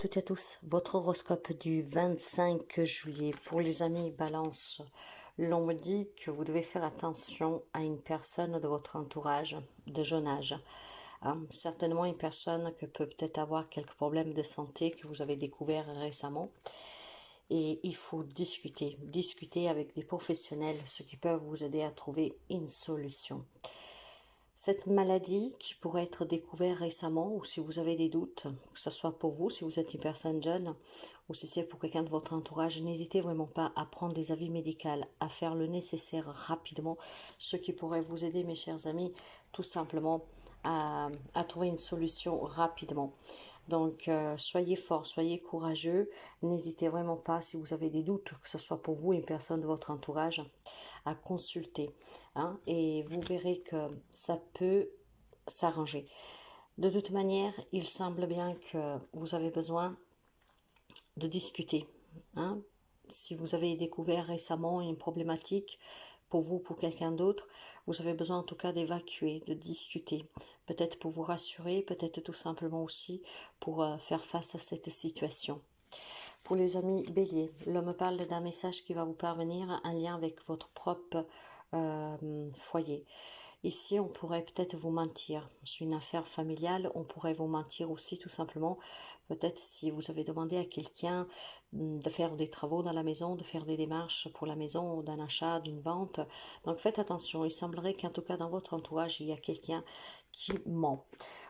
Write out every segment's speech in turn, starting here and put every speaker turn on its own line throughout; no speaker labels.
toutes et à tous, votre horoscope du 25 juillet. Pour les amis Balance, l'on me dit que vous devez faire attention à une personne de votre entourage, de jeune âge. Certainement une personne qui peut peut-être avoir quelques problèmes de santé que vous avez découvert récemment. Et il faut discuter avec des professionnels, ceux qui peuvent vous aider à trouver une solution. Cette maladie qui pourrait être découverte récemment, ou si vous avez des doutes, que ce soit pour vous, si vous êtes une personne jeune, ou si c'est pour quelqu'un de votre entourage, n'hésitez vraiment pas à prendre des avis médicaux, à faire le nécessaire rapidement, ce qui pourrait vous aider, mes chers amis, tout simplement à trouver une solution rapidement. Donc, soyez forts, soyez courageux. N'hésitez vraiment pas, si vous avez des doutes, que ce soit pour vous, une personne de votre entourage, à consulter. Et vous verrez que ça peut s'arranger. De toute manière, il semble bien que vous avez besoin de discuter. Si vous avez découvert récemment une problématique, pour vous, pour quelqu'un d'autre, vous avez besoin en tout cas d'évacuer, de discuter. Peut-être pour vous rassurer, peut-être tout simplement aussi pour faire face à cette situation. Pour les amis Bélier, l'homme parle d'un message qui va vous parvenir, un lien avec votre propre foyer. Ici, on pourrait peut-être vous mentir. C'est une affaire familiale, on pourrait vous mentir aussi tout simplement. Peut-être si vous avez demandé à quelqu'un de faire des travaux dans la maison, de faire des démarches pour la maison, d'un achat, d'une vente. Donc faites attention, il semblerait qu'en tout cas dans votre entourage, il y a quelqu'un qui ment.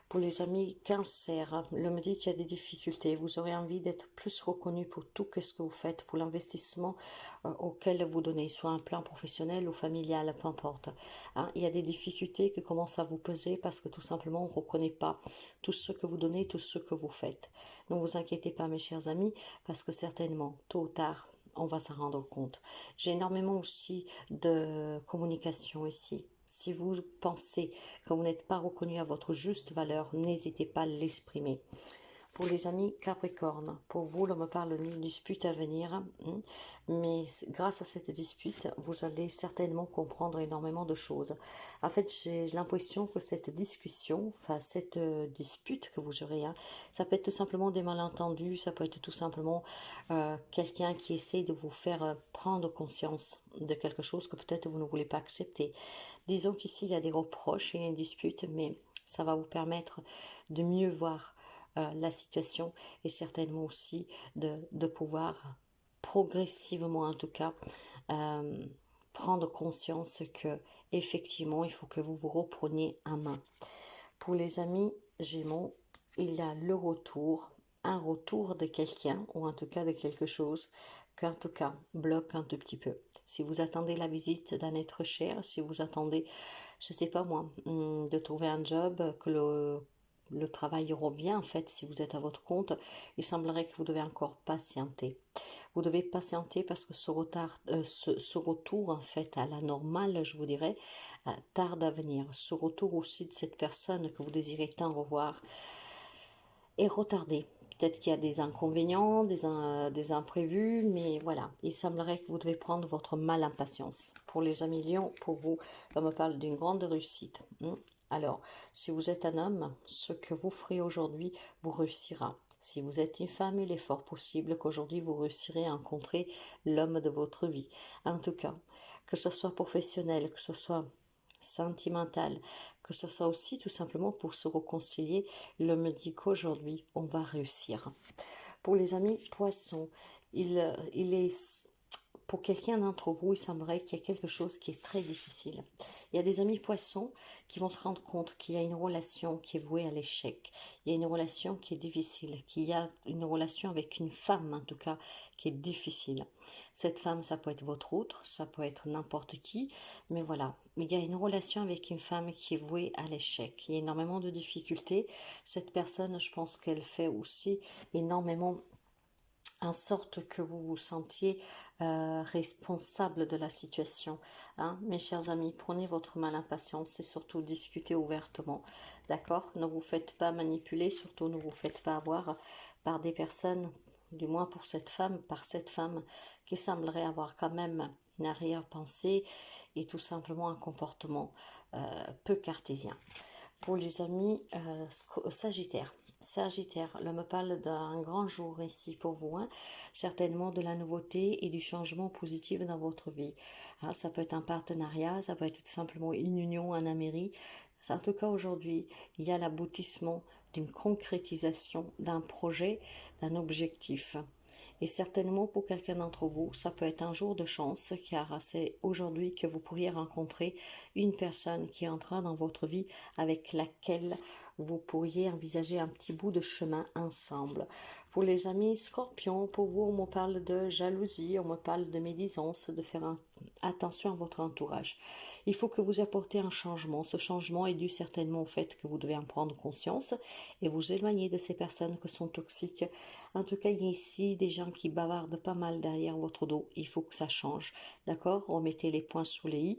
Pour les amis Cancer, l'homme dit qu'il y a des difficultés. Vous aurez envie d'être plus reconnu pour tout ce que vous faites, pour l'investissement auquel vous donnez, soit un plan professionnel ou familial, peu importe. Il y a des difficultés qui commencent à vous peser parce que tout simplement on ne reconnaît pas tout ce que vous donnez, tout ce que vous faites. Ne vous inquiétez pas, mes chers amis, parce que certainement, tôt ou tard, on va s'en rendre compte. J'ai énormément aussi de communication ici. Si vous pensez que vous n'êtes pas reconnu à votre juste valeur, n'hésitez pas à l'exprimer. Pour les amis Capricorne, pour vous, l'on me parle d'une dispute à venir, mais grâce à cette dispute, vous allez certainement comprendre énormément de choses. En fait, j'ai l'impression que cette discussion, enfin cette dispute que vous aurez, ça peut être tout simplement des malentendus, ça peut être tout simplement quelqu'un qui essaie de vous faire prendre conscience de quelque chose que peut-être vous ne voulez pas accepter. Disons qu'ici, il y a des reproches, il y a une dispute, mais ça va vous permettre de mieux voir la situation et certainement aussi de pouvoir progressivement en tout cas prendre conscience que effectivement il faut que vous vous repreniez en main. Pour les amis Gémeaux, il y a le retour, un retour de quelqu'un ou en tout cas de quelque chose qu'en tout cas bloque un tout petit peu. Si vous attendez la visite d'un être cher, si vous attendez, je sais pas moi, de trouver un job, que le travail revient en fait, si vous êtes à votre compte, il semblerait que vous devez encore patienter. Vous devez patienter parce que ce retour en fait à la normale, je vous dirais, tarde à venir. Ce retour aussi de cette personne que vous désirez tant revoir est retardé. Peut-être qu'il y a des inconvénients, des imprévus, mais voilà, il semblerait que vous devez prendre votre mal en patience. Pour les amis Lions, pour vous, on me parle d'une grande réussite. Alors, si vous êtes un homme, ce que vous ferez aujourd'hui vous réussira. Si vous êtes une femme, il est fort possible qu'aujourd'hui vous réussirez à rencontrer l'homme de votre vie. En tout cas, que ce soit professionnel, que ce soit sentimental, que ce soit aussi tout simplement pour se réconcilier, l'homme dit qu'aujourd'hui on va réussir. Pour les amis poissons, il est pour quelqu'un d'entre vous, il semblerait qu'il y a quelque chose qui est très difficile. Il y a des amis poissons qui vont se rendre compte qu'il y a une relation qui est vouée à l'échec. Il y a une relation qui est difficile, qu'il y a une relation avec une femme en tout cas qui est difficile. Cette femme, ça peut être votre autre, ça peut être n'importe qui, mais voilà. Il y a une relation avec une femme qui est vouée à l'échec. Il y a énormément de difficultés. Cette personne, je pense qu'elle fait aussi énormément en sorte que vous vous sentiez responsable de la situation. Mes chers amis, prenez votre mal en patience et surtout discutez ouvertement. D'accord? Ne vous faites pas manipuler, surtout ne vous faites pas avoir par des personnes, du moins pour cette femme, par cette femme qui semblerait avoir quand même une arrière-pensée et tout simplement un comportement peu cartésien. Pour les amis Sagittaires, Sagittaire, là me parle d'un grand jour ici pour vous, hein. Certainement de la nouveauté et du changement positif dans votre vie. Hein, ça peut être un partenariat, ça peut être tout simplement une union, un améri. En tout cas, aujourd'hui, il y a l'aboutissement d'une concrétisation d'un projet, d'un objectif. Et certainement pour quelqu'un d'entre vous, ça peut être un jour de chance, car c'est aujourd'hui que vous pourriez rencontrer une personne qui entrera dans votre vie avec laquelle vous pourriez envisager un petit bout de chemin ensemble. Pour les amis scorpions, pour vous, on me parle de jalousie, on me parle de médisance, de faire attention à votre entourage. Il faut que vous apportez un changement. Ce changement est dû certainement au fait que vous devez en prendre conscience et vous éloigner de ces personnes qui sont toxiques. En tout cas, il y a ici des gens qui bavardent pas mal derrière votre dos. Il faut que ça change. D'accord? Remettez les points sous les i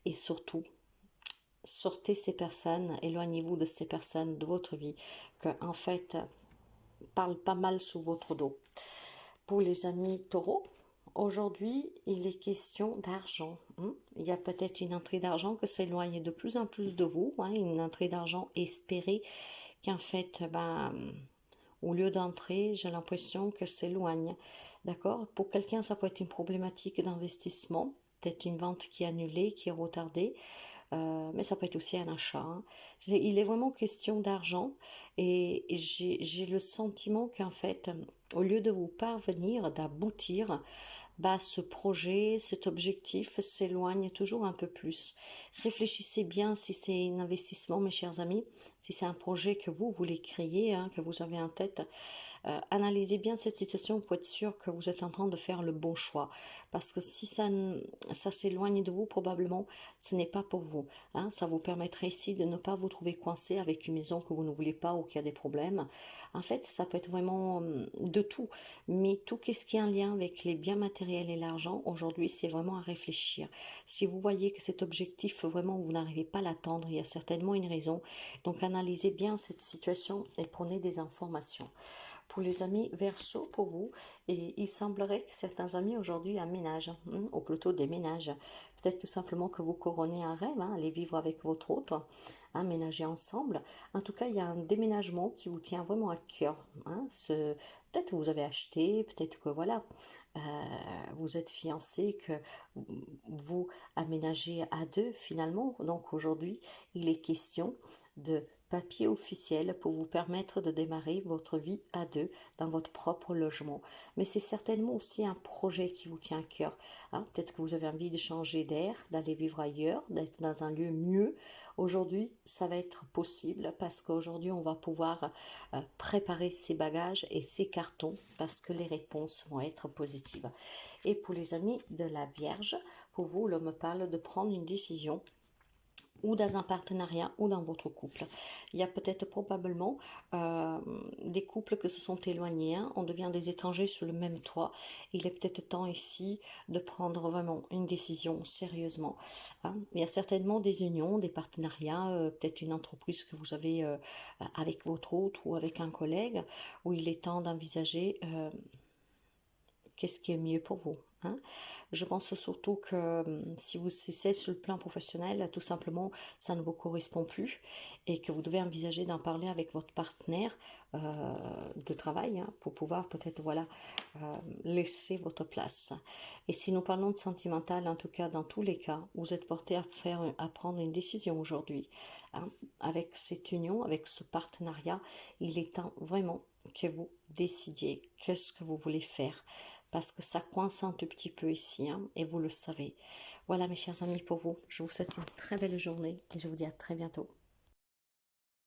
et surtout, sortez ces personnes, éloignez-vous de ces personnes de votre vie que, en fait, parlent pas mal sous votre dos. Pour les amis taureaux, aujourd'hui, il est question d'argent. Il y a peut-être une entrée d'argent qui s'éloigne de plus en plus de vous, une entrée d'argent espérée, qu'en fait, au lieu d'entrer, j'ai l'impression qu'elle s'éloigne. D'accord? Pour quelqu'un, ça peut être une problématique d'investissement, peut-être une vente qui est annulée, qui est retardée. Mais ça peut être aussi un achat. Hein. Il est vraiment question d'argent et j'ai le sentiment qu'en fait, au lieu de vous parvenir, d'aboutir, ce projet, cet objectif s'éloigne toujours un peu plus. Réfléchissez bien si c'est un investissement, mes chers amis, si c'est un projet que vous voulez créer, que vous avez en tête. Analysez bien cette situation pour être sûr que vous êtes en train de faire le bon choix. Parce que si ça s'éloigne de vous, probablement, ce n'est pas pour vous. Ça vous permettrait ici de ne pas vous trouver coincé avec une maison que vous ne voulez pas ou qui a des problèmes. En fait, ça peut être vraiment de tout. Mais tout ce qui est en lien avec les biens matériels et l'argent, aujourd'hui, c'est vraiment à réfléchir. Si vous voyez que cet objectif, vraiment, vous n'arrivez pas à l'atteindre, il y a certainement une raison. Donc, analysez bien cette situation et prenez des informations. Pour les amis Verseau, pour vous, et il semblerait que certains amis aujourd'hui aménagent, ou plutôt déménagent. Peut-être tout simplement que vous couronnez un rêve, aller vivre avec votre autre, aménager ensemble. En tout cas, il y a un déménagement qui vous tient vraiment à cœur. Peut-être que vous avez acheté, peut-être que voilà, vous êtes fiancé, que vous aménagez à deux finalement. Donc aujourd'hui, il est question de papier officiel pour vous permettre de démarrer votre vie à deux dans votre propre logement. Mais c'est certainement aussi un projet qui vous tient à cœur. Peut-être que vous avez envie de changer d'air, d'aller vivre ailleurs, d'être dans un lieu mieux. Aujourd'hui, ça va être possible parce qu'aujourd'hui, on va pouvoir préparer ses bagages et ses cartons parce que les réponses vont être positives. Et pour les amis de la Vierge, pour vous, l'homme parle de prendre une décision ou dans un partenariat ou dans votre couple. Il y a peut-être probablement des couples qui se sont éloignés, on devient des étrangers sous le même toit. Il est peut-être temps ici de prendre vraiment une décision sérieusement. Il y a certainement des unions, des partenariats, peut-être une entreprise que vous avez avec votre autre ou avec un collègue, où il est temps d'envisager qu'est-ce qui est mieux pour vous. Je pense surtout que si vous cessez sur le plan professionnel, tout simplement, ça ne vous correspond plus et que vous devez envisager d'en parler avec votre partenaire de travail pour pouvoir peut-être laisser votre place. Et si nous parlons de sentimental, en tout cas, dans tous les cas, vous êtes porté à prendre une décision aujourd'hui. Avec cette union, avec ce partenariat, il est temps vraiment que vous décidiez qu'est-ce que vous voulez faire. Parce que ça coince un tout petit peu ici, et vous le savez. Voilà mes chers amis pour vous. Je vous souhaite une très belle journée et je vous dis à très bientôt.